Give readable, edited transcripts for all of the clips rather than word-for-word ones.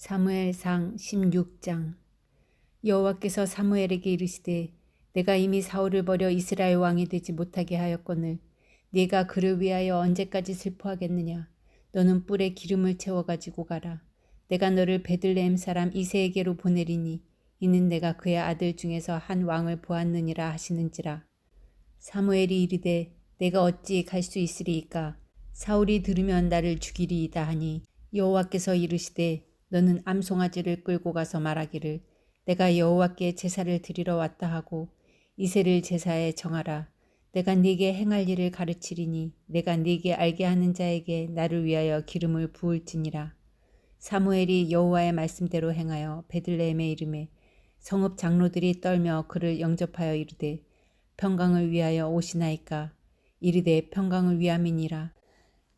사무엘상 16장. 여호와께서 사무엘에게 이르시되 내가 이미 사울을 버려 이스라엘 왕이 되지 못하게 하였거늘 네가 그를 위하여 언제까지 슬퍼하겠느냐. 너는 뿔에 기름을 채워 가지고 가라. 내가 너를 베들레헴 사람 이새에게로 보내리니 이는 내가 그의 아들 중에서 한 왕을 보았느니라 하시는지라. 사무엘이 이르되 내가 어찌 갈 수 있으리이까. 사울이 들으면 나를 죽이리이다 하니 여호와께서 이르시되 너는 암송아지를 끌고 가서 말하기를 내가 여호와께 제사를 드리러 왔다 하고 이새를 제사에 정하라. 내가 네게 행할 일을 가르치리니 내가 네게 알게 하는 자에게 나를 위하여 기름을 부을지니라. 사무엘이 여호와의 말씀대로 행하여 베들레헴에 이르매 성읍 장로들이 떨며 그를 영접하여 이르되 평강을 위하여 오시나이까. 이르되 평강을 위함이니라.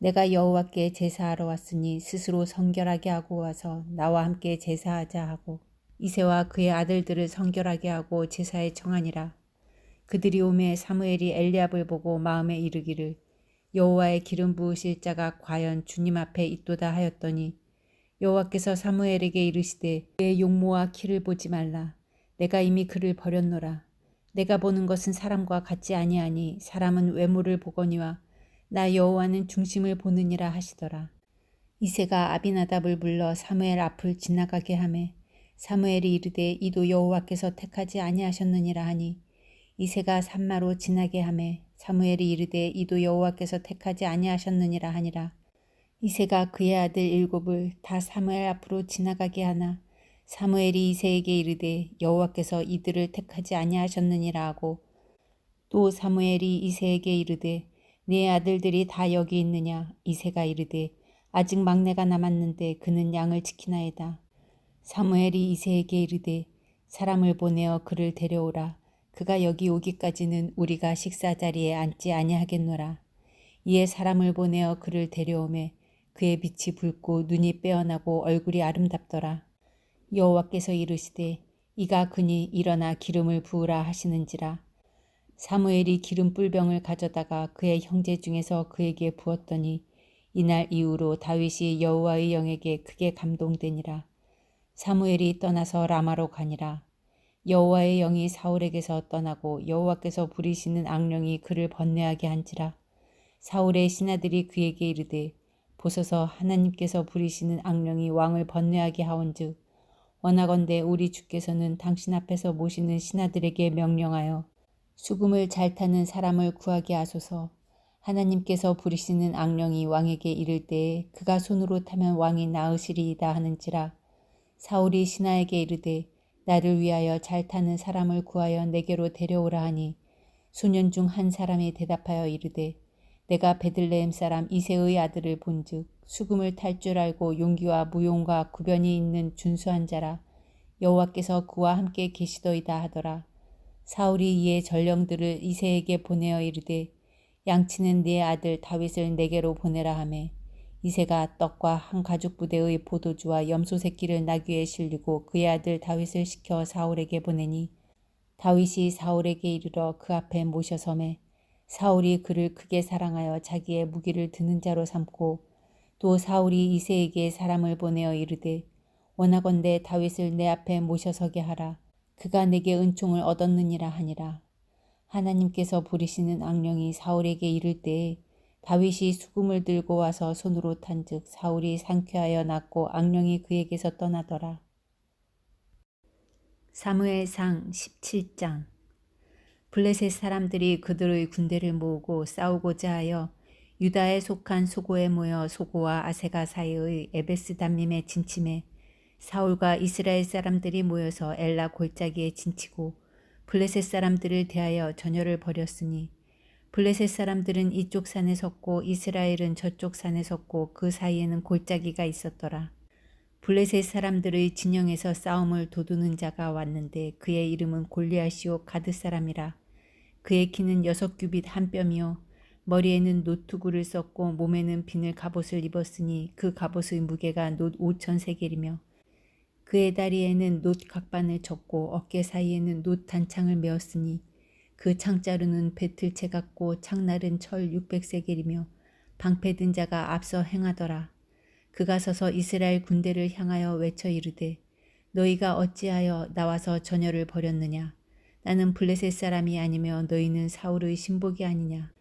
내가 여호와께 제사하러 왔으니 스스로 성결하게 하고 와서 나와 함께 제사하자 하고 이새와 그의 아들들을 성결하게 하고 제사에 정하니라. 그들이 오매 사무엘이 엘리압을 보고 마음에 이르기를 여호와의 기름 부으실 자가 과연 주님 앞에 있도다 하였더니 여호와께서 사무엘에게 이르시되 그의 용모와 키를 보지 말라. 내가 이미 그를 버렸노라. 내가 보는 것은 사람과 같지 아니하니 사람은 외모를 보거니와 나 여호와는 중심을 보느니라 하시더라. 이새가 아비나답을 불러 사무엘 앞을 지나가게 하매 사무엘이 이르되 이도 여호와께서 택하지 아니하셨느니라 하니 이새가 산마로 지나게 하매 사무엘이 이르되 이도 여호와께서 택하지 아니하셨느니라 하니라. 이새가 그의 아들 7을 다 사무엘 앞으로 지나가게 하나 사무엘이 이새에게 이르되 여호와께서 이들을 택하지 아니하셨느니라 하고 또 사무엘이 이새에게 이르되 네 아들들이 다 여기 있느냐. 이새가 이르되 아직 막내가 남았는데 그는 양을 지키나이다. 사무엘이 이새에게 이르되 사람을 보내어 그를 데려오라. 그가 여기 오기까지는 우리가 식사 자리에 앉지 아니하겠노라. 이에 사람을 보내어 그를 데려오매 그의 빛이 붉고 눈이 빼어나고 얼굴이 아름답더라. 여호와께서 이르시되 이가 그니 일어나 기름을 부으라 하시는지라. 사무엘이 기름 뿔병을 가져다가 그의 형제 중에서 그에게 부었더니 이날 이후로 다윗이 여호와의 영에게 크게 감동되니라. 사무엘이 떠나서 라마로 가니라. 여호와의 영이 사울에게서 떠나고 여호와께서 부리시는 악령이 그를 번뇌하게 한지라. 사울의 신하들이 그에게 이르되 보소서 하나님께서 부리시는 악령이 왕을 번뇌하게 하온즉 원하건대 우리 주께서는 당신 앞에서 모시는 신하들에게 명령하여 수금을 잘 타는 사람을 구하게 하소서. 하나님께서 부리시는 악령이 왕에게 이를 때에 그가 손으로 타면 왕이 나으시리이다 하는지라. 사울이 신하에게 이르되 나를 위하여 잘 타는 사람을 구하여 내게로 데려오라 하니 소년 중 한 사람이 대답하여 이르되 내가 베들레헴 사람 이새의 아들을 본즉 수금을 탈 줄 알고 용기와 무용과 구변이 있는 준수한 자라. 여호와께서 그와 함께 계시더이다 하더라. 사울이 이에 전령들을 이새에게 보내어 이르되 양치는 네 아들 다윗을 내게로 보내라 하매 이새가 떡과 한 가죽 부대의 포도주와 염소 새끼를 나귀에 실리고 그의 아들 다윗을 시켜 사울에게 보내니 다윗이 사울에게 이르러 그 앞에 모셔서매 사울이 그를 크게 사랑하여 자기의 무기를 드는 자로 삼고 또 사울이 이새에게 사람을 보내어 이르되 원하건대 다윗을 내 앞에 모셔서게 하라. 그가 내게 은총을 얻었느니라 하니라. 하나님께서 부리시는 악령이 사울에게 이를 때에 다윗이 수금을 들고 와서 손으로 탄즉 사울이 상쾌하여 낫고 악령이 그에게서 떠나더라. 사무엘상 17장. 블레셋 사람들이 그들의 군대를 모으고 싸우고자 하여 유다에 속한 소고에 모여 소고와 아세가 사이의 에베스 담림에 진침해 사울과 이스라엘 사람들이 모여서 엘라 골짜기에 진치고 블레셋 사람들을 대하여 전열을 벌였으니 블레셋 사람들은 이쪽 산에 섰고 이스라엘은 저쪽 산에 섰고 그 사이에는 골짜기가 있었더라. 블레셋 사람들의 진영에서 싸움을 도두는 자가 왔는데 그의 이름은 골리앗이요 가드 사람이라. 그의 키는 6규빗 한 뼘이요 머리에는 놋 투구를 썼고 몸에는 비늘 갑옷을 입었으니 그 갑옷의 무게가 놋 5,000세겔이며 그의 다리에는 놋 각반을 쳤고 어깨 사이에는 놋 단창을 메었으니 그 창자루는 배틀채 같고 창날은 철 600세겔이며 방패 든 자가 앞서 행하더라. 그가 서서 이스라엘 군대를 향하여 외쳐 이르되 너희가 어찌하여 나와서 전열을 벌였느냐. 나는 블레셋 사람이 아니며 너희는 사울의 신복이 아니냐.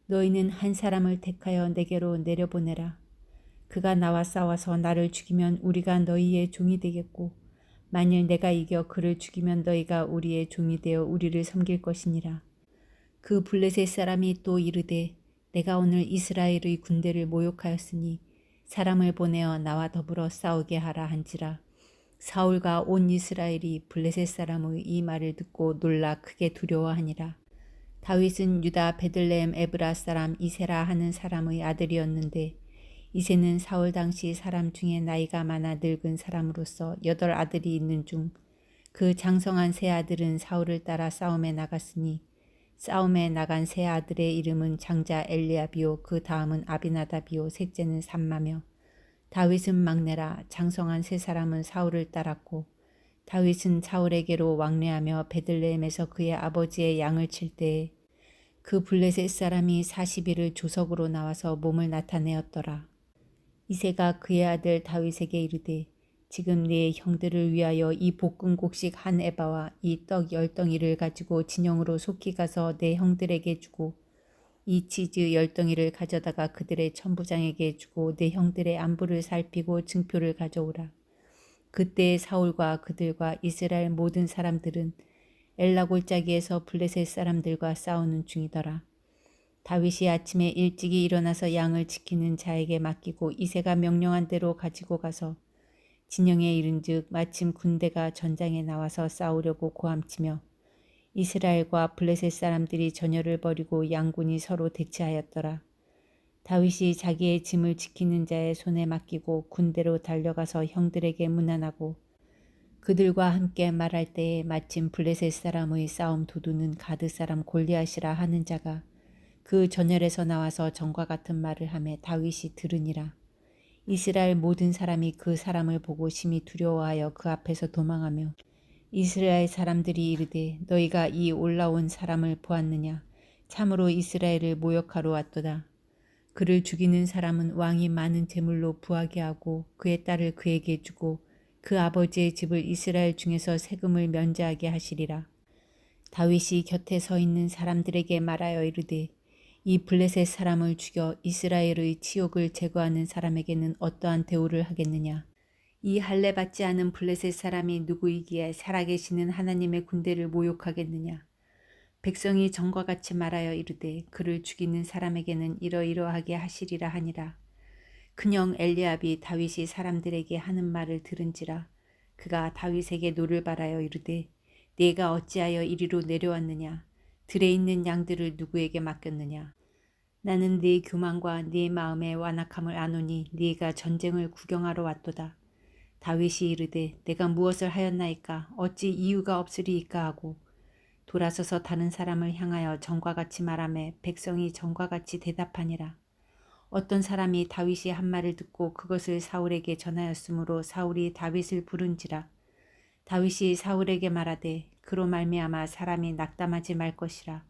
너희는 한 사람을 택하여 내게로 내려보내라. 그가 나와 싸워서 나를 죽이면 우리가 너희의 종이 되겠고 만일 내가 이겨 그를 죽이면 너희가 우리의 종이 되어 우리를 섬길 것이니라. 그 블레셋 사람이 또 이르되 내가 오늘 이스라엘의 군대를 모욕하였으니 사람을 보내어 나와 더불어 싸우게 하라 한지라. 사울과 온 이스라엘이 블레셋 사람의 이 말을 듣고 놀라 크게 두려워하니라. 다윗은 유다 베들레헴 에브라 사람 이세라 하는 사람의 아들이었는데 이새는 사울 당시 사람 중에 나이가 많아 늙은 사람으로서 8 아들이 있는 중 그 장성한 세 아들은 사울을 따라 싸움에 나갔으니 싸움에 나간 세 아들의 이름은 장자 엘리압이요 그 다음은 아비나답이요 셋째는 삼마며 다윗은 막내라. 장성한 세 사람은 사울을 따랐고 다윗은 사울에게로 왕래하며 베들레헴에서 그의 아버지의 양을 칠 때에 그 블레셋 사람이 40일을 조석으로 나와서 몸을 나타내었더라. 이새가 그의 아들 다윗에게 이르되 지금 네 형들을 위하여 이 볶은 곡식 한 에바와 이 떡 10덩이를 가지고 진영으로 속히 가서 내 형들에게 주고 이 치즈 10덩이를 가져다가 그들의 천부장에게 주고 내 형들의 안부를 살피고 증표를 가져오라. 그때 사울과 그들과 이스라엘 모든 사람들은 엘라 골짜기에서 블레셋 사람들과 싸우는 중이더라. 다윗이 아침에 일찍이 일어나서 양을 지키는 자에게 맡기고 이새가 명령한 대로 가지고 가서 진영에 이른즉 마침 군대가 전장에 나와서 싸우려고 고함치며 이스라엘과 블레셋 사람들이 전열을 벌이고 양군이 서로 대치하였더라. 다윗이 자기의 짐을 지키는 자의 손에 맡기고 군대로 달려가서 형들에게 문안하고 그들과 함께 말할 때에 마침 블레셋 사람의 싸움 도두는 가드 사람 골리앗이라 하는 자가 그 전열에서 나와서 전과 같은 말을 하매 다윗이 들으니라. 이스라엘 모든 사람이 그 사람을 보고 심히 두려워하여 그 앞에서 도망하며 이스라엘 사람들이 이르되 너희가 이 올라온 사람을 보았느냐. 참으로 이스라엘을 모욕하러 왔도다. 그를 죽이는 사람은 왕이 많은 재물로 부하게 하고 그의 딸을 그에게 주고 그 아버지의 집을 이스라엘 중에서 세금을 면제하게 하시리라. 다윗이 곁에 서 있는 사람들에게 말하여 이르되 이 블레셋 사람을 죽여 이스라엘의 치욕을 제거하는 사람에게는 어떠한 대우를 하겠느냐. 이 할례 받지 않은 블레셋 사람이 누구이기에 살아계시는 하나님의 군대를 모욕하겠느냐. 백성이 전과 같이 말하여 이르되 그를 죽이는 사람에게는 이러이러하게 하시리라 하니라. 큰형 엘리압이 다윗이 사람들에게 하는 말을 들은지라. 그가 다윗에게 노를 바라여 이르되 네가 어찌하여 이리로 내려왔느냐. 들에 있는 양들을 누구에게 맡겼느냐. 나는 네 교만과 네 마음의 완악함을 아노니 네가 전쟁을 구경하러 왔도다. 다윗이 이르되 내가 무엇을 하였나이까. 어찌 이유가 없으리이까 하고 돌아서서 다른 사람을 향하여 전과 같이 말하며 백성이 전과 같이 대답하니라. 어떤 사람이 다윗이 한 말을 듣고 그것을 사울에게 전하였으므로 사울이 다윗을 부른지라. 다윗이 사울에게 말하되 그로 말미암아 사람이 낙담하지 말 것이라.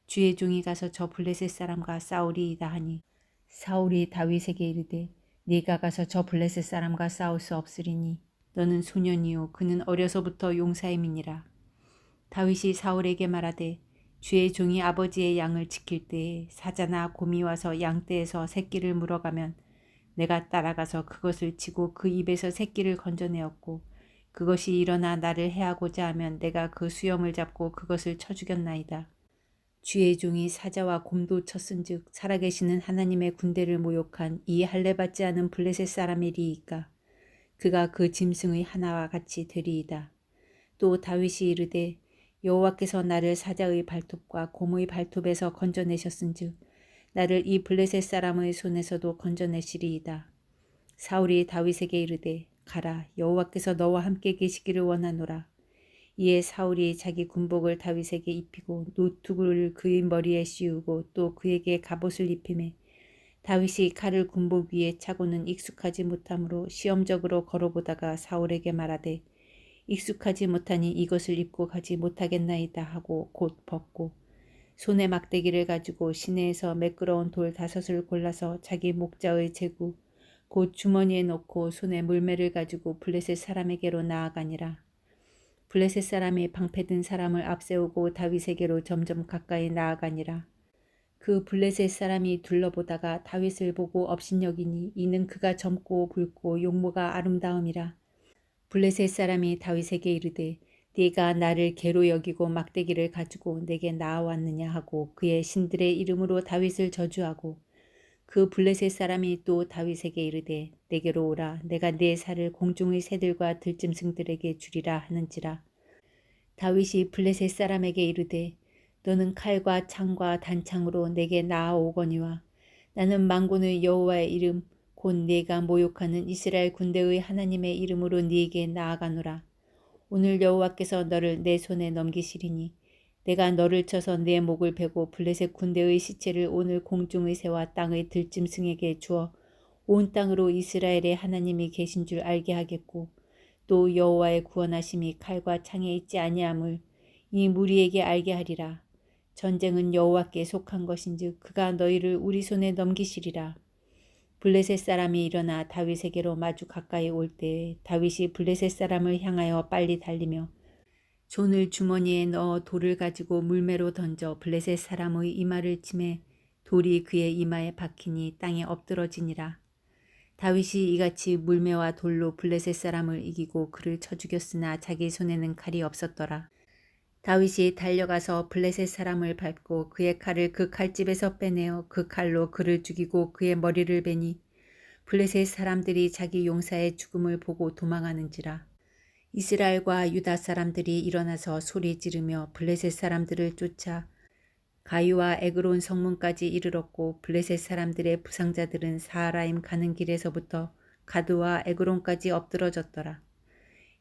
주의 종이 가서 저 블레셋 사람과 싸우리이다 하니 사울이 다윗에게 이르되 네가 가서 저 블레셋 사람과 싸울 수 없으리니 너는 소년이요 그는 어려서부터 용사임이니라. 다윗이 사울에게 말하되 주의 종이 아버지의 양을 지킬 때에 사자나 곰이 와서 양떼에서 새끼를 물어가면 내가 따라가서 그것을 치고 그 입에서 새끼를 건져내었고 그것이 일어나 나를 해하고자 하면 내가 그 수염을 잡고 그것을 쳐 죽였나이다. 주의 종이 사자와 곰도 쳤은즉 살아계시는 하나님의 군대를 모욕한 이 할례받지 않은 블레셋 사람이리이까. 그가 그 짐승의 하나와 같이 되리이다. 또 다윗이 이르되 여호와께서 나를 사자의 발톱과 곰의 발톱에서 건져내셨은즉 나를 이 블레셋 사람의 손에서도 건져내시리이다. 사울이 다윗에게 이르되 가라. 여호와께서 너와 함께 계시기를 원하노라. 이에 사울이 자기 군복을 다윗에게 입히고 노투구를 그의 머리에 씌우고 또 그에게 갑옷을 입히매 다윗이 칼을 군복 위에 차고는 익숙하지 못하므로 시험적으로 걸어보다가 사울에게 말하되 익숙하지 못하니 이것을 입고 가지 못하겠나이다 하고 곧 벗고 손에 막대기를 가지고 시내에서 매끄러운 돌 5을 골라서 자기 목자의 제구 곧 주머니에 넣고 손에 물매를 가지고 블레셋 사람에게로 나아가니라. 블레셋 사람이 방패든 사람을 앞세우고 다윗에게로 점점 가까이 나아가니라. 그 블레셋 사람이 둘러보다가 다윗을 보고 업신여기니 이는 그가 젊고 붉고 용모가 아름다움이라. 블레셋 사람이 다윗에게 이르되 네가 나를 개로 여기고 막대기를 가지고 내게 나아왔느냐 하고 그의 신들의 이름으로 다윗을 저주하고 그 블레셋 사람이 또 다윗에게 이르되 내게로 오라 내가 네 살을 공중의 새들과 들짐승들에게 주리라 하는지라. 다윗이 블레셋 사람에게 이르되 너는 칼과 창과 단창으로 내게 나아오거니와 나는 만군의 여호와의 이름 곧 네가 모욕하는 이스라엘 군대의 하나님의 이름으로 네게 나아가노라. 오늘 여호와께서 너를 내 손에 넘기시리니 내가 너를 쳐서 내 목을 베고 블레셋 군대의 시체를 오늘 공중의 새와 땅의 들짐승에게 주어 온 땅으로 이스라엘의 하나님이 계신 줄 알게 하겠고 또 여호와의 구원하심이 칼과 창에 있지 아니함을 이 무리에게 알게 하리라. 전쟁은 여호와께 속한 것인즉 그가 너희를 우리 손에 넘기시리라. 블레셋 사람이 일어나 다윗에게로 마주 가까이 올 때에 다윗이 블레셋 사람을 향하여 빨리 달리며 손을 주머니에 넣어 돌을 가지고 물매로 던져 블레셋 사람의 이마를 치매 돌이 그의 이마에 박히니 땅에 엎드러지니라. 다윗이 이같이 물매와 돌로 블레셋 사람을 이기고 그를 쳐 죽였으나 자기 손에는 칼이 없었더라. 다윗이 달려가서 블레셋 사람을 밟고 그의 칼을 그 칼집에서 빼내어 그 칼로 그를 죽이고 그의 머리를 베니 블레셋 사람들이 자기 용사의 죽음을 보고 도망하는지라. 이스라엘과 유다 사람들이 일어나서 소리 지르며 블레셋 사람들을 쫓아 가유와 에그론 성문까지 이르렀고 블레셋 사람들의 부상자들은 사하라임 가는 길에서부터 가드와 에그론까지 엎드러졌더라.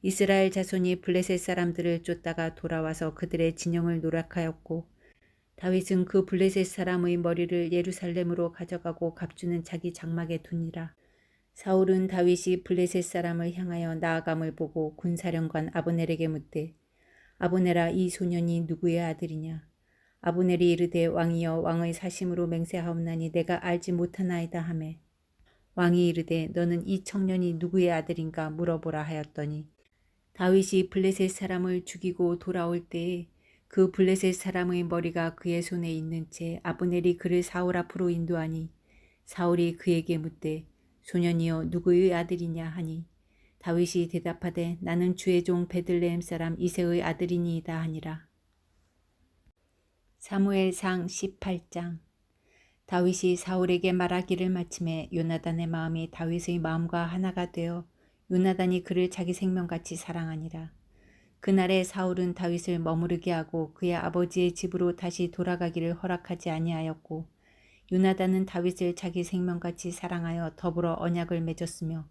이스라엘 자손이 블레셋 사람들을 쫓다가 돌아와서 그들의 진영을 노략하였고 다윗은 그 블레셋 사람의 머리를 예루살렘으로 가져가고 갑주는 자기 장막에 두니라. 사울은 다윗이 블레셋 사람을 향하여 나아감을 보고 군사령관 아브넬에게 묻되 아브넬아 이 소년이 누구의 아들이냐. 아브넬이 이르되 왕이여 왕의 사심으로 맹세하옵나니 내가 알지 못하나이다 하매 왕이 이르되 너는 이 청년이 누구의 아들인가 물어보라 하였더니 다윗이 블레셋 사람을 죽이고 돌아올 때에 그 블레셋 사람의 머리가 그의 손에 있는 채 아브넬이 그를 사울 앞으로 인도하니 사울이 그에게 묻되 소년이여 누구의 아들이냐 하니 다윗이 대답하되 나는 주의 종 베들레헴 사람 이새의 아들이니이다 하니라. 사무엘상 18장. 다윗이 사울에게 말하기를 마침에 요나단의 마음이 다윗의 마음과 하나가 되어 요나단이 그를 자기 생명같이 사랑하니라. 그날에 사울은 다윗을 머무르게 하고 그의 아버지의 집으로 다시 돌아가기를 허락하지 아니하였고 요나단은 다윗을 자기 생명같이 사랑하여 더불어 언약을 맺었으며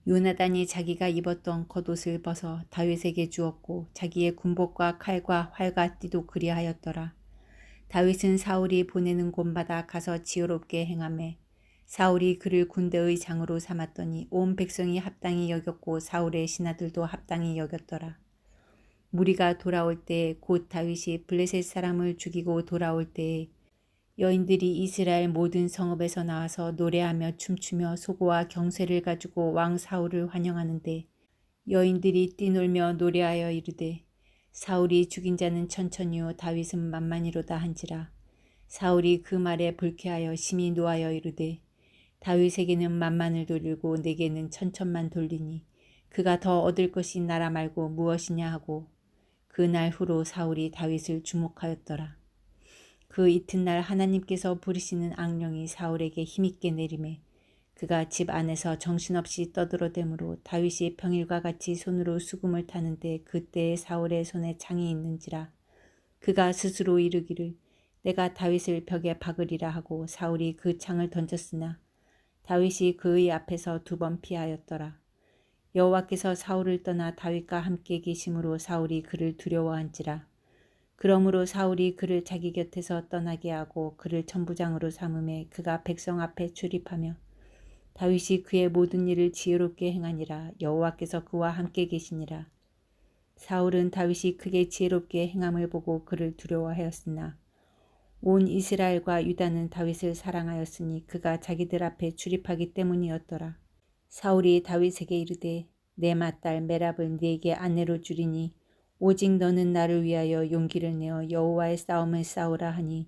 요나단이 자기가 입었던 겉옷을 벗어 다윗에게 주었고 자기의 군복과 칼과 활과 띠도 그리하였더라. 다윗은 사울이 보내는 곳마다 가서 지혜롭게 행하매 사울이 그를 군대의 장으로 삼았더니 온 백성이 합당히 여겼고 사울의 신하들도 합당히 여겼더라. 무리가 돌아올 때에 곧 다윗이 블레셋 사람을 죽이고 돌아올 때에 여인들이 이스라엘 모든 성읍에서 나와서 노래하며 춤추며 소고와 경쇠를 가지고 왕 사울을 환영하는데 여인들이 뛰놀며 노래하여 이르되 사울이 죽인 자는 천천히요 다윗은 만만히로다 한지라. 사울이 그 말에 불쾌하여 심히 노하여 이르되 다윗에게는 만만을 돌리고 내게는 천천만 돌리니 그가 더 얻을 것이 나라 말고 무엇이냐 하고 그날 후로 사울이 다윗을 주목하였더라. 그 이튿날 하나님께서 부리시는 악령이 사울에게 힘있게 내림에 그가 집 안에서 정신없이 떠들어대므로 다윗이 평일과 같이 손으로 수금을 타는데 그때에 사울의 손에 창이 있는지라. 그가 스스로 이르기를 내가 다윗을 벽에 박으리라 하고 사울이 그 창을 던졌으나 다윗이 그의 앞에서 2번 피하였더라. 여호와께서 사울을 떠나 다윗과 함께 계심으로 사울이 그를 두려워한지라. 그러므로 사울이 그를 자기 곁에서 떠나게 하고 그를 천부장으로 삼음에 그가 백성 앞에 출입하며 다윗이 그의 모든 일을 지혜롭게 행하니라. 여호와께서 그와 함께 계시니라. 사울은 다윗이 크게 지혜롭게 행함을 보고 그를 두려워하였으나 온 이스라엘과 유다는 다윗을 사랑하였으니 그가 자기들 앞에 출입하기 때문이었더라. 사울이 다윗에게 이르되 내 맏딸 메랍을 네게 아내로 주리니 오직 너는 나를 위하여 용기를 내어 여호와의 싸움을 싸우라 하니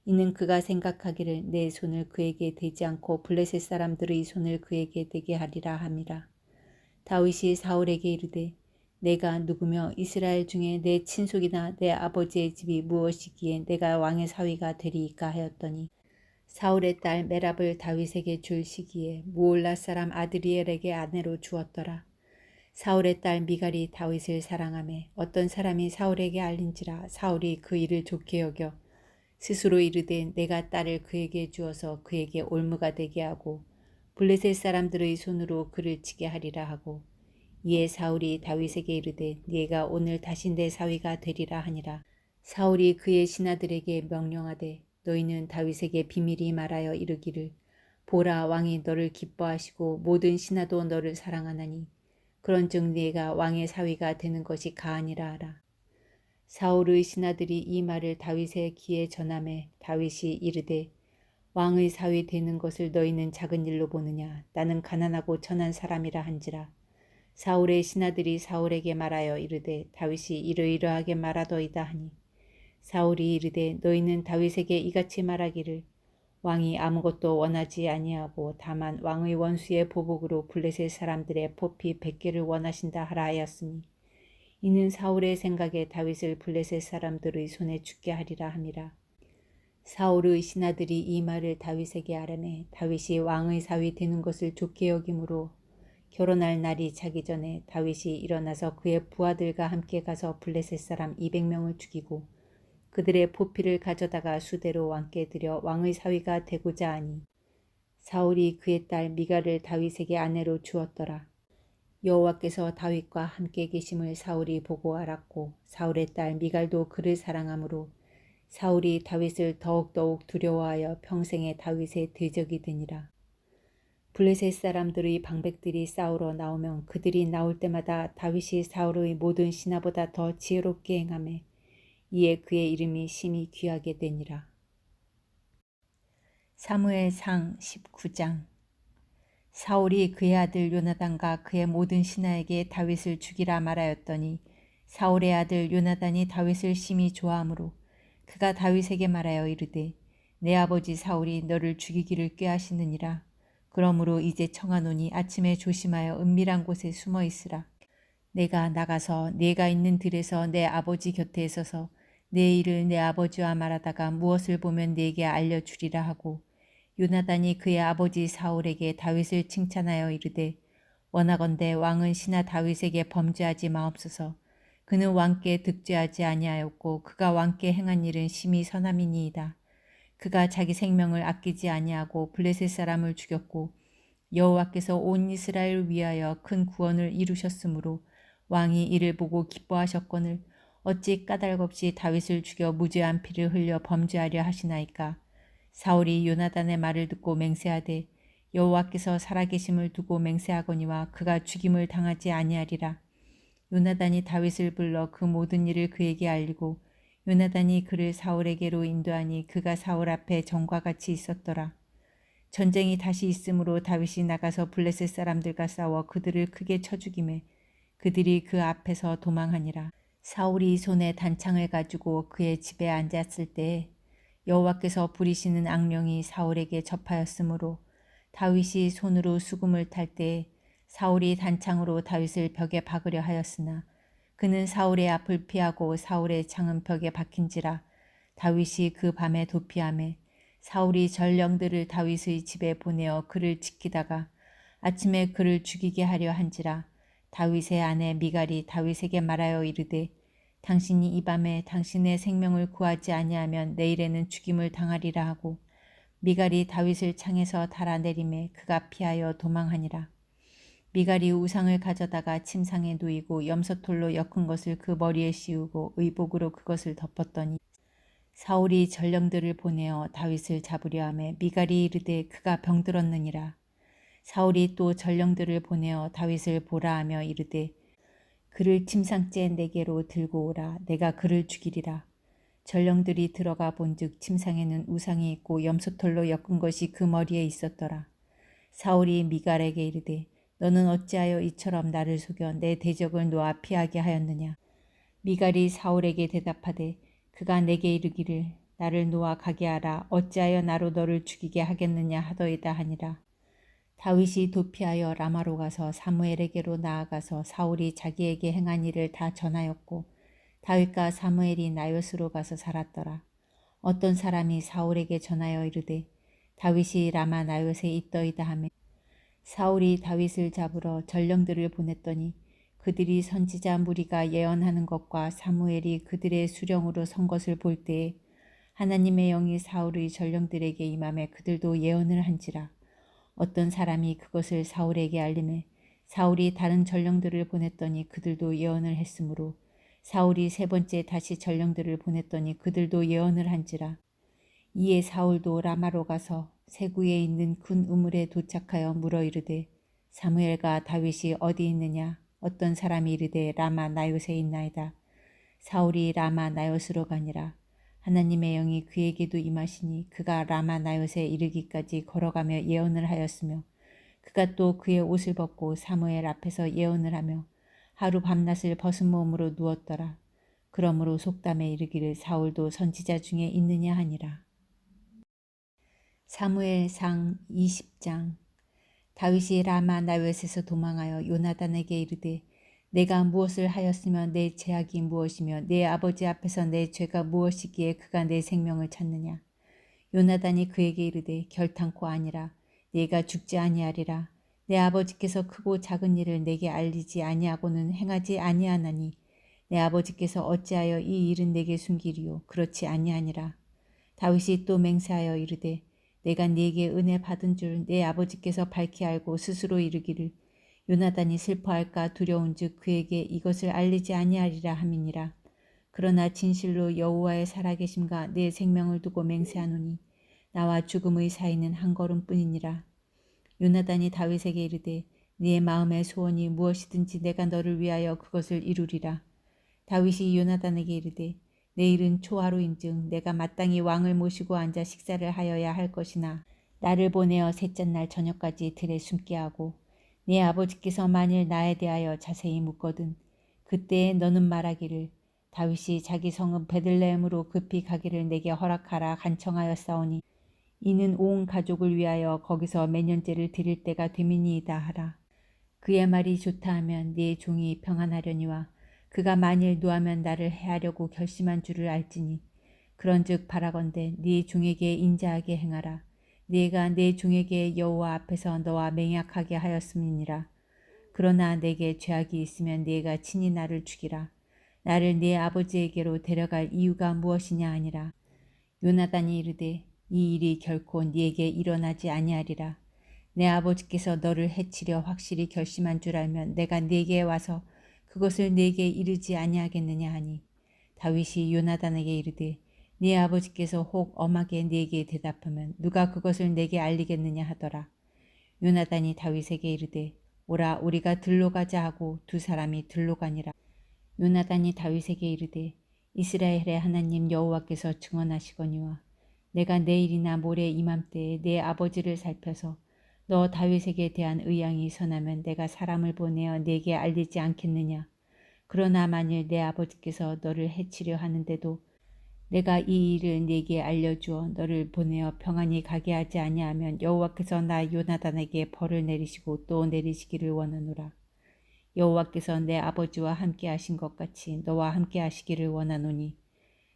이는 그가 생각하기를 내 손을 그에게 대지 않고 블레셋 사람들의 손을 그에게 대게 하리라 함이라. 다윗이 사울에게 이르되 내가 누구며 이스라엘 중에 내 친속이나 내 아버지의 집이 무엇이기에 내가 왕의 사위가 되리이까 하였더니 사울의 딸 메랍을 다윗에게 줄 시기에 무올라 사람 아드리엘에게 아내로 주었더라. 사울의 딸 미갈이 다윗을 사랑하매 어떤 사람이 사울에게 알린지라 사울이 그 일을 좋게 여겨 스스로 이르되 내가 딸을 그에게 주어서 그에게 올무가 되게 하고 블레셋 사람들의 손으로 그를 치게 하리라 하고 이에 사울이 다윗에게 이르되 네가 오늘 다시 내 사위가 되리라 하니라. 사울이 그의 신하들에게 명령하되 너희는 다윗에게 비밀히 말하여 이르기를 보라 왕이 너를 기뻐하시고 모든 신하도 너를 사랑하나니 그런즉 네가 왕의 사위가 되는 것이 가하니라 하라. 사울의 신하들이 이 말을 다윗의 귀에 전하매 다윗이 이르되 왕의 사위 되는 것을 너희는 작은 일로 보느냐 나는 가난하고 천한 사람이라 한지라. 사울의 신하들이 사울에게 말하여 이르되 다윗이 이러이러하게 말하더이다 하니 사울이 이르되 너희는 다윗에게 이같이 말하기를 왕이 아무것도 원하지 아니하고 다만 왕의 원수의 보복으로 블레셋 사람들의 포피 100개를 원하신다 하라 하였으니 이는 사울의 생각에 다윗을 블레셋 사람들의 손에 죽게 하리라 함이라. 사울의 신하들이 이 말을 다윗에게 아뢰매 다윗이 왕의 사위 되는 것을 좋게 여김으로 결혼할 날이 차기 전에 다윗이 일어나서 그의 부하들과 함께 가서 블레셋 사람 200명을 죽이고 그들의 포피를 가져다가 수대로 왕께 드려 왕의 사위가 되고자 하니 사울이 그의 딸 미갈을 다윗에게 아내로 주었더라. 여호와께서 다윗과 함께 계심을 사울이 보고 알았고 사울의 딸 미갈도 그를 사랑하므로 사울이 다윗을 더욱더욱 두려워하여 평생에 다윗의 대적이 되니라. 블레셋 사람들의 방백들이 싸우러 나오면 그들이 나올 때마다 다윗이 사울의 모든 신하보다 더 지혜롭게 행하매 이에 그의 이름이 심히 귀하게 되니라. 사무엘상 19장. 사울이 그의 아들 요나단과 그의 모든 신하에게 다윗을 죽이라 말하였더니 사울의 아들 요나단이 다윗을 심히 좋아하므로 그가 다윗에게 말하여 이르되 내 아버지 사울이 너를 죽이기를 꾀하시느니라. 그러므로 이제 청하노니 아침에 조심하여 은밀한 곳에 숨어 있으라. 내가 나가서 네가 있는 들에서 내 아버지 곁에 서서 내 일을 내 아버지와 말하다가 무엇을 보면 네게 알려주리라 하고 요나단이 그의 아버지 사울에게 다윗을 칭찬하여 이르되 원하건대 왕은 신하 다윗에게 범죄하지 마옵소서. 그는 왕께 득죄하지 아니하였고 그가 왕께 행한 일은 심히 선함이니이다. 그가 자기 생명을 아끼지 아니하고 블레셋 사람을 죽였고 여호와께서 온 이스라엘을 위하여 큰 구원을 이루셨으므로 왕이 이를 보고 기뻐하셨거늘 어찌 까닭없이 다윗을 죽여 무죄한 피를 흘려 범죄하려 하시나이까. 사울이 요나단의 말을 듣고 맹세하되 여호와께서 살아계심을 두고 맹세하거니와 그가 죽임을 당하지 아니하리라. 요나단이 다윗을 불러 그 모든 일을 그에게 알리고 요나단이 그를 사울에게로 인도하니 그가 사울 앞에 전과 같이 있었더라. 전쟁이 다시 있으므로 다윗이 나가서 블레셋 사람들과 싸워 그들을 크게 쳐 죽이매 그들이 그 앞에서 도망하니라. 사울이 손에 단창을 가지고 그의 집에 앉았을 때 여호와께서 부리시는 악령이 사울에게 접하였으므로 다윗이 손으로 수금을 탈 때 사울이 단창으로 다윗을 벽에 박으려 하였으나 그는 사울의 앞을 피하고 사울의 창은 벽에 박힌지라. 다윗이 그 밤에 도피하매 사울이 전령들을 다윗의 집에 보내어 그를 지키다가 아침에 그를 죽이게 하려 한지라. 다윗의 아내 미갈이 다윗에게 말하여 이르되 당신이 이 밤에 당신의 생명을 구하지 아니하면 내일에는 죽임을 당하리라 하고 미갈이 다윗을 창에서 달아내리매 그가 피하여 도망하니라. 미갈이 우상을 가져다가 침상에 누이고 염소털로 엮은 것을 그 머리에 씌우고 의복으로 그것을 덮었더니 사울이 전령들을 보내어 다윗을 잡으려 하매 미갈이 이르되 그가 병들었느니라. 사울이 또 전령들을 보내어 다윗을 보라 하며 이르되 그를 침상째 내게로 들고 오라. 내가 그를 죽이리라. 전령들이 들어가 본즉 침상에는 우상이 있고 염소털로 엮은 것이 그 머리에 있었더라. 사울이 미갈에게 이르되 너는 어찌하여 이처럼 나를 속여 내 대적을 놓아 피하게 하였느냐. 미갈이 사울에게 대답하되 그가 내게 이르기를 나를 놓아 가게 하라. 어찌하여 나로 너를 죽이게 하겠느냐 하더이다 하니라. 다윗이 도피하여 라마로 가서 사무엘에게로 나아가서 사울이 자기에게 행한 일을 다 전하였고 다윗과 사무엘이 나요스로 가서 살았더라. 어떤 사람이 사울에게 전하여 이르되 다윗이 라마 나요스에 있더이다 하며 사울이 다윗을 잡으러 전령들을 보냈더니 그들이 선지자 무리가 예언하는 것과 사무엘이 그들의 수령으로 선 것을 볼 때에 하나님의 영이 사울의 전령들에게 임하매 그들도 예언을 한지라. 어떤 사람이 그것을 사울에게 알림해 사울이 다른 전령들을 보냈더니 그들도 예언을 했으므로 사울이 세 번째 다시 전령들을 보냈더니 그들도 예언을 한지라. 이에 사울도 라마로 가서 세구에 있는 큰 우물에 도착하여 물어 이르되 사무엘과 다윗이 어디 있느냐. 어떤 사람이 이르되 라마 나요스에 있나이다. 사울이 라마 나요스로 가니라. 하나님의 영이 그에게도 임하시니 그가 라마 나요스에 이르기까지 걸어가며 예언을 하였으며 그가 또 그의 옷을 벗고 사무엘 앞에서 예언을 하며 하루 밤낮을 벗은 몸으로 누웠더라. 그러므로 속담에 이르기를 사울도 선지자 중에 있느냐 하니라. 사무엘상 20장. 다윗이 라마 나요스에서 도망하여 요나단에게 이르되 내가 무엇을 하였으면 내 죄악이 무엇이며 내 아버지 앞에서 내 죄가 무엇이기에 그가 내 생명을 찾느냐. 요나단이 그에게 이르되 결탄코 아니라 네가 죽지 아니하리라. 내 아버지께서 크고 작은 일을 내게 알리지 아니하고는 행하지 아니하나니 내 아버지께서 어찌하여 이 일은 내게 숨기리요. 그렇지 아니하니라. 다윗이 또 맹세하여 이르되 내가 네게 은혜 받은 줄 내 아버지께서 밝히 알고 스스로 이르기를 요나단이 슬퍼할까 두려운즉 그에게 이것을 알리지 아니하리라 함이니라. 그러나 진실로 여호와의 살아계심과 내 생명을 두고 맹세하노니 나와 죽음의 사이는 한 걸음뿐이니라. 요나단이 다윗에게 이르되 네 마음의 소원이 무엇이든지 내가 너를 위하여 그것을 이루리라. 다윗이 요나단에게 이르되 내일은 초하루인즉 내가 마땅히 왕을 모시고 앉아 식사를 하여야 할 것이나 나를 보내어 셋째 날 저녁까지 들에 숨게 하고 네 아버지께서 만일 나에 대하여 자세히 묻거든 그때에 너는 말하기를 다윗이 자기 성읍 베들레헴으로 급히 가기를 내게 허락하라 간청하였사오니 이는 온 가족을 위하여 거기서 매년제를 드릴 때가 되미니이다 하라. 그의 말이 좋다 하면 네 종이 평안하려니와 그가 만일 노하면 나를 해하려고 결심한 줄을 알지니 그런즉 바라건대 네 종에게 인자하게 행하라. 네가 내 종에게 여호와 앞에서 너와 맹약하게 하였음이니라. 그러나 내게 죄악이 있으면 네가 친히 나를 죽이라. 나를 네 아버지에게로 데려갈 이유가 무엇이냐 하니라. 요나단이 이르되 이 일이 결코 네게 일어나지 아니하리라. 내 아버지께서 너를 해치려 확실히 결심한 줄 알면 내가 네게 와서 그것을 네게 이르지 아니하겠느냐 하니 다윗이 요나단에게 이르되 네 아버지께서 혹 엄하게 네게 대답하면 누가 그것을 내게 알리겠느냐 하더라. 요나단이 다윗에게 이르되 오라 우리가 들로 가자 하고 두 사람이 들로 가니라. 요나단이 다윗에게 이르되 이스라엘의 하나님 여호와께서 증언하시거니와 내가 내일이나 모레 이맘때에 내 아버지를 살펴서 너 다윗에게 대한 의향이 선하면 내가 사람을 보내어 네게 알리지 않겠느냐. 그러나 만일 내 아버지께서 너를 해치려 하는데도 내가 이 일을 네게 알려주어 너를 보내어 평안히 가게 하지 아니하면 여호와께서 나 요나단에게 벌을 내리시고 또 내리시기를 원하노라. 여호와께서 내 아버지와 함께 하신 것 같이 너와 함께 하시기를 원하노니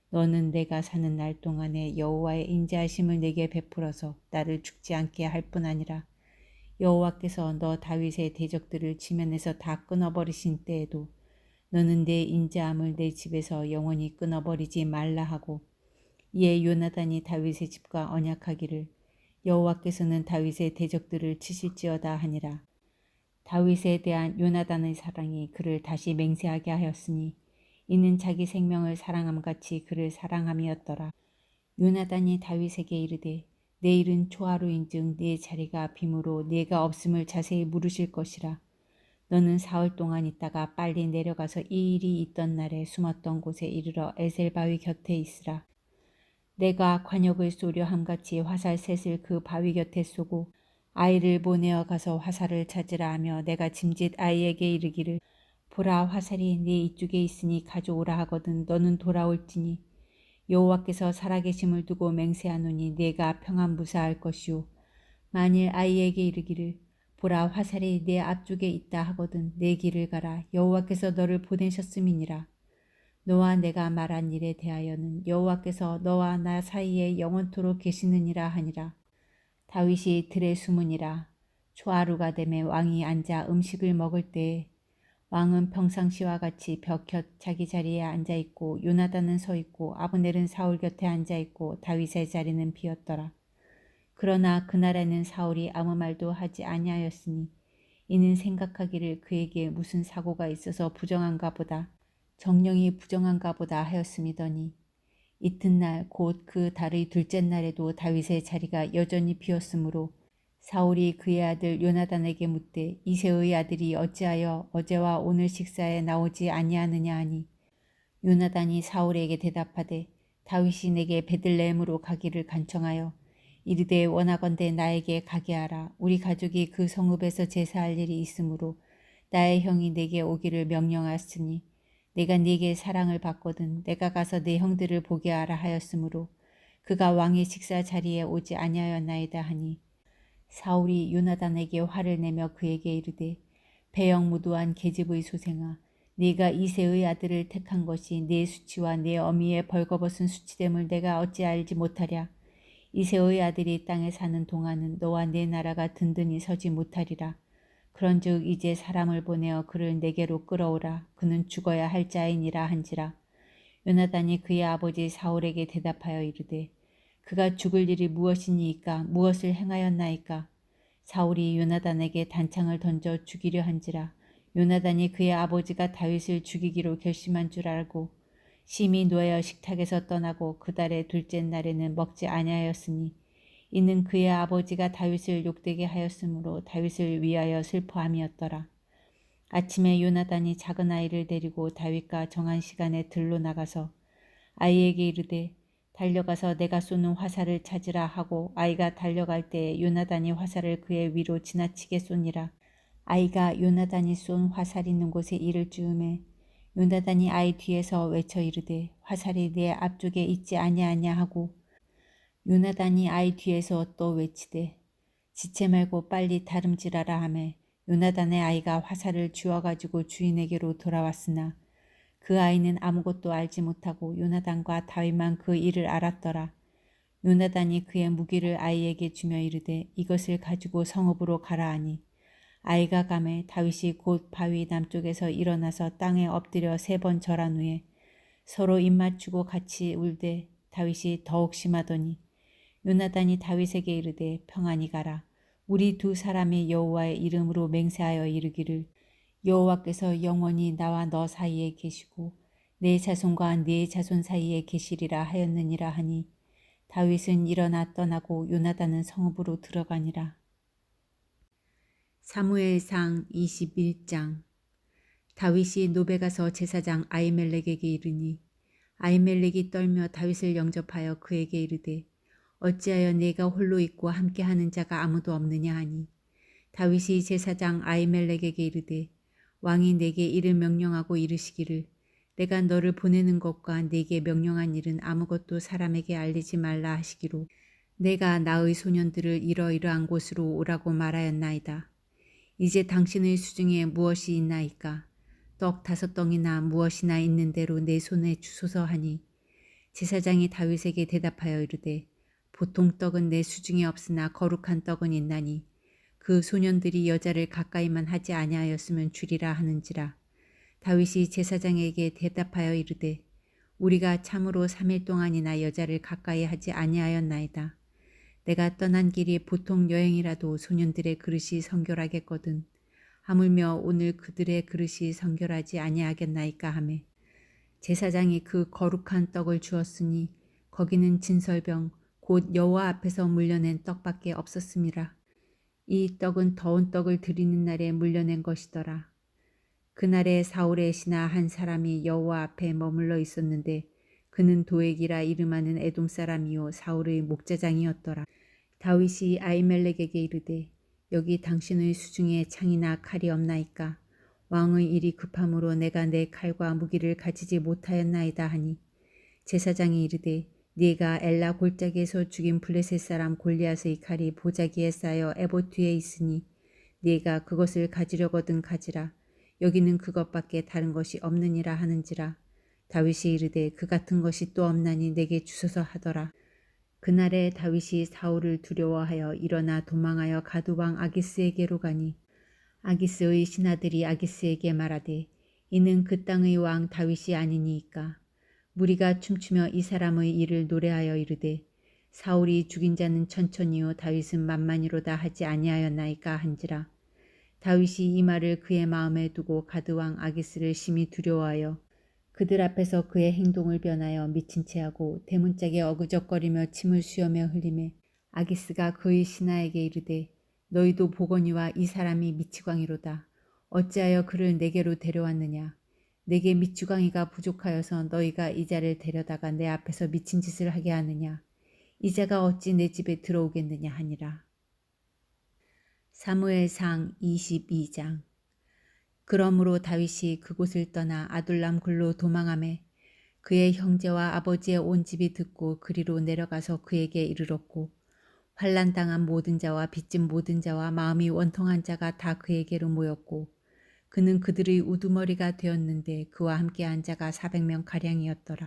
너는 내가 사는 날 동안에 여호와의 인자하심을 내게 베풀어서 나를 죽지 않게 할 뿐 아니라 여호와께서 너 다윗의 대적들을 지면에서 다 끊어버리신 때에도 너는 내 인자함을 내 집에서 영원히 끊어버리지 말라 하고 이에 요나단이 다윗의 집과 언약하기를 여호와께서는 다윗의 대적들을 치실지어다 하니라. 다윗에 대한 요나단의 사랑이 그를 다시 맹세하게 하였으니 이는 자기 생명을 사랑함같이 그를 사랑함이었더라. 요나단이 다윗에게 이르되 내일은 초하루인즉 네 자리가 빔으로 네가 없음을 자세히 물으실 것이라. 너는 사흘 동안 있다가 빨리 내려가서 이 일이 있던 날에 숨었던 곳에 이르러 에셀 바위 곁에 있으라. 내가 관역을 쏘려 함같이 화살 셋을 그 바위 곁에 쏘고 아이를 보내어 가서 화살을 찾으라 하며 내가 짐짓 아이에게 이르기를 보라 화살이 네 이쪽에 있으니 가져오라 하거든 너는 돌아올지니 여호와께서 살아계심을 두고 맹세하노니 네가 평안 무사할 것이요 만일 아이에게 이르기를 보라 화살이 네 앞쪽에 있다 하거든 내 길을 가라 여호와께서 너를 보내셨음이니라. 너와 내가 말한 일에 대하여는 여호와께서 너와 나 사이에 영원토록 계시느니라 하니라. 다윗이 들에 숨으니라. 초하루가 되매 왕이 앉아 음식을 먹을 때에 왕은 평상시와 같이 벽곁 자기 자리에 앉아있고 요나단은 서있고 아브넬은 사울 곁에 앉아있고 다윗의 자리는 비었더라. 그러나 그날에는 사울이 아무 말도 하지 아니하였으니 이는 생각하기를 그에게 무슨 사고가 있어서 부정한가 보다 정령이 부정한가 보다 하였음이더니 이튿날 곧 그 달의 둘째 날에도 다윗의 자리가 여전히 비었으므로 사울이 그의 아들 요나단에게 묻되 이새의 아들이 어찌하여 어제와 오늘 식사에 나오지 아니하느냐 하니 요나단이 사울에게 대답하되 다윗이 내게 베들레헴으로 가기를 간청하여 이르되 원하건대 나에게 가게 하라. 우리 가족이 그 성읍에서 제사할 일이 있으므로 나의 형이 내게 오기를 명령하였으니 내가 네게 사랑을 받거든 내가 가서 내 형들을 보게 하라 하였으므로 그가 왕의 식사 자리에 오지 아니하였나이다 하니 사울이 요나단에게 화를 내며 그에게 이르되 배영무도한 계집의 소생아 네가 이새의 아들을 택한 것이 네 수치와 네 어미의 벌거벗은 수치됨을 내가 어찌 알지 못하랴. 이새의 아들이 땅에 사는 동안은 너와 네 나라가 든든히 서지 못하리라. 그런즉 이제 사람을 보내어 그를 내게로 끌어오라. 그는 죽어야 할 자이니라 한지라. 요나단이 그의 아버지 사울에게 대답하여 이르되 그가 죽을 일이 무엇이니이까 무엇을 행하였나이까. 사울이 요나단에게 단창을 던져 죽이려 한지라. 요나단이 그의 아버지가 다윗을 죽이기로 결심한 줄 알고 심히 노하여 식탁에서 떠나고 그 달의 둘째 날에는 먹지 아니하였으니 이는 그의 아버지가 다윗을 욕되게 하였으므로 다윗을 위하여 슬퍼함이었더라. 아침에 요나단이 작은 아이를 데리고 다윗과 정한 시간에 들로 나가서 아이에게 이르되 달려가서 내가 쏘는 화살을 찾으라 하고 아이가 달려갈 때에 요나단이 화살을 그의 위로 지나치게 쏘니라. 아이가 요나단이 쏜 화살 있는 곳에 이를 쯤에 요나단이 아이 뒤에서 외쳐 이르되 화살이 내 앞쪽에 있지 아니하냐 하고 요나단이 아이 뒤에서 또 외치되 지체 말고 빨리 다름질하라 하매 요나단의 아이가 화살을 쥐어가지고 주인에게로 돌아왔으나 그 아이는 아무것도 알지 못하고 요나단과 다윗만 그 일을 알았더라. 요나단이 그의 무기를 아이에게 주며 이르되 이것을 가지고 성읍으로 가라 하니 아이가 가매 다윗이 곧 바위 남쪽에서 일어나서 땅에 엎드려 3번 절한 후에 서로 입맞추고 같이 울되 다윗이 더욱 심하더니 요나단이 다윗에게 이르되 평안히 가라. 우리 두 사람이 여호와의 이름으로 맹세하여 이르기를 여호와께서 영원히 나와 너 사이에 계시고 내 자손과 네 자손 사이에 계시리라 하였느니라 하니 다윗은 일어나 떠나고 요나단은 성읍으로 들어가니라. 사무엘상 21장. 다윗이 노베 가서 제사장 아히멜렉에게 이르니 아히멜렉이 떨며 다윗을 영접하여 그에게 이르되 어찌하여 네가 홀로 있고 함께하는 자가 아무도 없느냐 하니 다윗이 제사장 아히멜렉에게 이르되 왕이 내게 이를 명령하고 이르시기를 내가 너를 보내는 것과 네게 명령한 일은 아무것도 사람에게 알리지 말라 하시기로 내가 나의 소년들을 이러이러한 곳으로 오라고 말하였나이다. 이제 당신의 수중에 무엇이 있나이까? 떡 5덩이나 무엇이나 있는 대로 내 손에 주소서 하니 제사장이 다윗에게 대답하여 이르되 보통 떡은 내 수중에 없으나 거룩한 떡은 있나니 그 소년들이 여자를 가까이만 하지 아니하였으면 주리라 하는지라. 다윗이 제사장에게 대답하여 이르되 우리가 참으로 3일 동안이나 여자를 가까이 하지 아니하였나이다. 내가 떠난 길이 보통 여행이라도 소년들의 그릇이 성결하겠거든. 하물며 오늘 그들의 그릇이 성결하지 아니하겠나이까 하매 제사장이 그 거룩한 떡을 주었으니 거기는 진설병 곧 여호와 앞에서 물려낸 떡밖에 없었음이라. 이 떡은 더운 떡을 드리는 날에 물려낸 것이더라. 그날에 사울의 신하 한 사람이 여호와 앞에 머물러 있었는데 그는 도액이라 이름하는 에돔 사람이요 사울의 목자장이었더라. 다윗이 아히멜렉에게 이르되 여기 당신의 수중에 창이나 칼이 없나이까. 왕의 일이 급함으로 내가 내 칼과 무기를 가지지 못하였나이다 하니 제사장이 이르되 네가 엘라 골짜기에서 죽인 블레셋 사람 골리앗의 칼이 보자기에 쌓여 에봇 뒤에 있으니 네가 그것을 가지려거든 가지라. 여기는 그것밖에 다른 것이 없느니라 하는지라. 다윗이 이르되 그 같은 것이 또 없나니 내게 주소서 하더라. 그날에 다윗이 사울을 두려워하여 일어나 도망하여 가드왕 아기스에게로 가니 아기스의 신하들이 아기스에게 말하되 이는 그 땅의 왕 다윗이 아니니이까. 무리가 춤추며 이 사람의 일을 노래하여 이르되 사울이 죽인 자는 천천히요 다윗은 만만이로다 하지 아니하였나이까 한지라. 다윗이 이 말을 그의 마음에 두고 가드왕 아기스를 심히 두려워하여 그들 앞에서 그의 행동을 변하여 미친 체하고 대문짝에 어그적거리며 침을 수여며 흘리매 아기스가 그의 신하에게 이르되 너희도 보거니와 이 사람이 미치광이로다. 어찌하여 그를 내게로 데려왔느냐. 내게 미치광이가 부족하여서 너희가 이 자를 데려다가 내 앞에서 미친 짓을 하게 하느냐. 이 자가 어찌 내 집에 들어오겠느냐 하니라. 사무엘상 22장. 그러므로 다윗이 그곳을 떠나 아둘람 굴로 도망하매 그의 형제와 아버지의 온 집이 듣고 그리로 내려가서 그에게 이르렀고 환난당한 모든 자와 빚진 모든 자와 마음이 원통한 자가 다 그에게로 모였고 그는 그들의 우두머리가 되었는데 그와 함께한 자가 400명가량이었더라.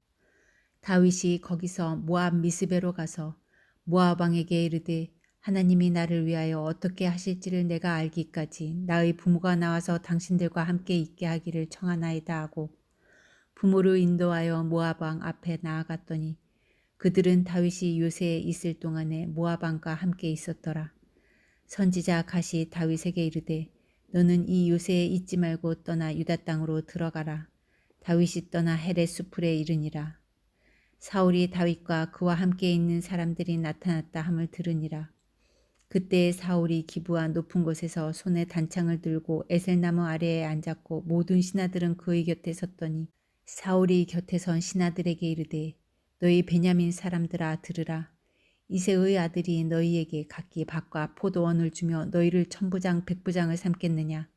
다윗이 거기서 모압 미스베로 가서 모압 왕에게 이르되 하나님이 나를 위하여 어떻게 하실지를 내가 알기까지 나의 부모가 나와서 당신들과 함께 있게 하기를 청하나이다 하고 부모를 인도하여 모압 왕 앞에 나아갔더니 그들은 다윗이 요새에 있을 동안에 모압 왕과 함께 있었더라. 선지자 갓이 다윗에게 이르되 너는 이 요새에 있지 말고 떠나 유다 땅으로 들어가라. 다윗이 떠나 헤렛 수풀에 이르니라. 사울이 다윗과 그와 함께 있는 사람들이 나타났다 함을 들으니라. 그때 사울이 기브와 높은 곳에서 손에 단창을 들고 에셀나무 아래에 앉았고 모든 신하들은 그의 곁에 섰더니 사울이 곁에 선 신하들에게 이르되 너희 베냐민 사람들아 들으라. 이새의 아들이 너희에게 각기 밭과 포도원을 주며 너희를 천부장 백부장을 삼겠느냐.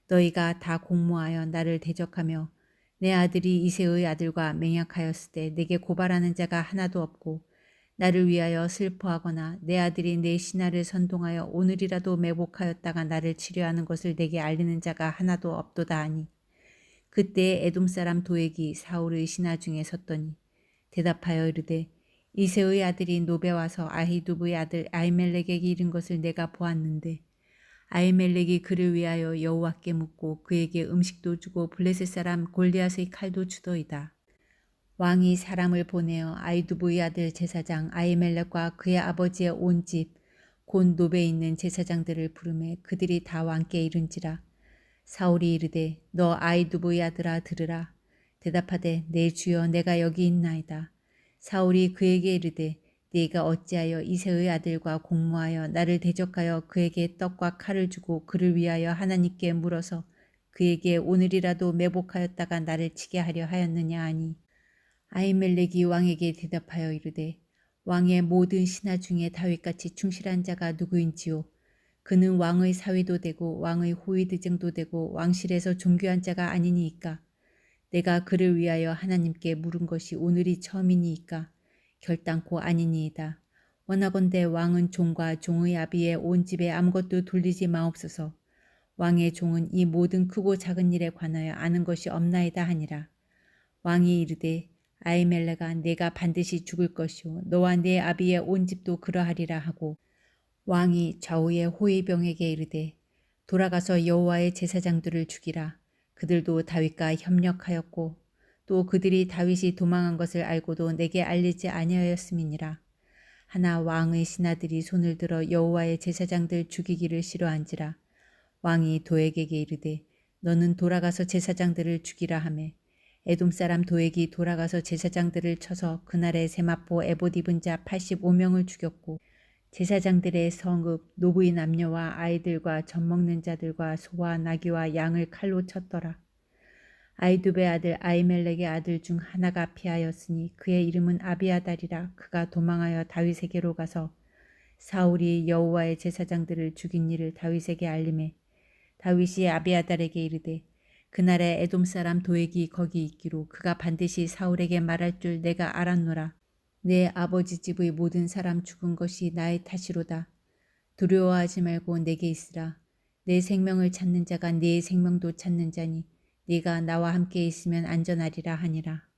너희가 다 공모하여 나를 대적하며 내 아들이 이새의 아들과 맹약하였을 때 내게 고발하는 자가 하나도 없고 나를 위하여 슬퍼하거나 내 아들이 내 신하를 선동하여 오늘이라도 매복하였다가 나를 치료하는 것을 내게 알리는 자가 하나도 없도다 하니 그때 에돔 사람 도액이 사울의 신하 중에 섰더니 대답하여 이르되 이새의 아들이 노베 와서 아히두브의 아들 아히멜렉에게 이른 것을 내가 보았는데 아히멜렉이 그를 위하여 여호와께 묻고 그에게 음식도 주고 블레셋 사람 골리앗의 칼도 주더이다. 왕이 사람을 보내어 아히두브의 아들 제사장 아히멜렉과 그의 아버지의 온 집 곧 노베에 있는 제사장들을 부르매 그들이 다 왕께 이른지라. 사울이 이르되 너 아히두브의 아들아 들으라. 대답하되 내 주여 내가 여기 있나이다. 사울이 그에게 이르되 네가 어찌하여 이새의 아들과 공모하여 나를 대적하여 그에게 떡과 칼을 주고 그를 위하여 하나님께 물어서 그에게 오늘이라도 매복하였다가 나를 치게 하려 하였느냐 하니 아히멜렉이 왕에게 대답하여 이르되 왕의 모든 신하 중에 다윗같이 충실한 자가 누구인지요. 그는 왕의 사위도 되고 왕의 호위대장도 되고 왕실에서 존귀한 자가 아니니이까. 내가 그를 위하여 하나님께 물은 것이 오늘이 처음이니이까 결단코 아니니이다. 원하건대 왕은 종과 종의 아비의 온 집에 아무것도 돌리지 마옵소서. 왕의 종은 이 모든 크고 작은 일에 관하여 아는 것이 없나이다 하니라. 왕이 이르되 아히멜렉아 내가 반드시 죽을 것이요 너와 네 아비의 온 집도 그러하리라 하고 왕이 좌우의 호위병에게 이르되 돌아가서 여호와의 제사장들을 죽이라. 그들도 다윗과 협력하였고 또 그들이 다윗이 도망한 것을 알고도 내게 알리지 아니하였음이니라. 하나 왕의 신하들이 손을 들어 여호와의 제사장들 죽이기를 싫어한지라. 왕이 도액에게 이르되 너는 돌아가서 제사장들을 죽이라 하매 에돔 사람 도액이 돌아가서 제사장들을 쳐서 그날에 세마포 에봇 입은 자 85명을 죽였고 제사장들의 성읍 노부인 남녀와 아이들과 젖먹는 자들과 소와 나귀와 양을 칼로 쳤더라. 아히두베 아들 아히멜렉의 아들 중 하나가 피하였으니 그의 이름은 아비아달이라. 그가 도망하여 다윗에게로 가서 사울이 여호와의 제사장들을 죽인 일을 다윗에게 알림해 다윗이 아비아달에게 이르되 그날에 에돔 사람 도액이 거기 있기로 그가 반드시 사울에게 말할 줄 내가 알았노라. 내 아버지 집의 모든 사람 죽은 것이 나의 탓이로다. 두려워하지 말고 내게 있으라. 내 생명을 찾는 자가 네 생명도 찾는 자니 네가 나와 함께 있으면 안전하리라 하니라.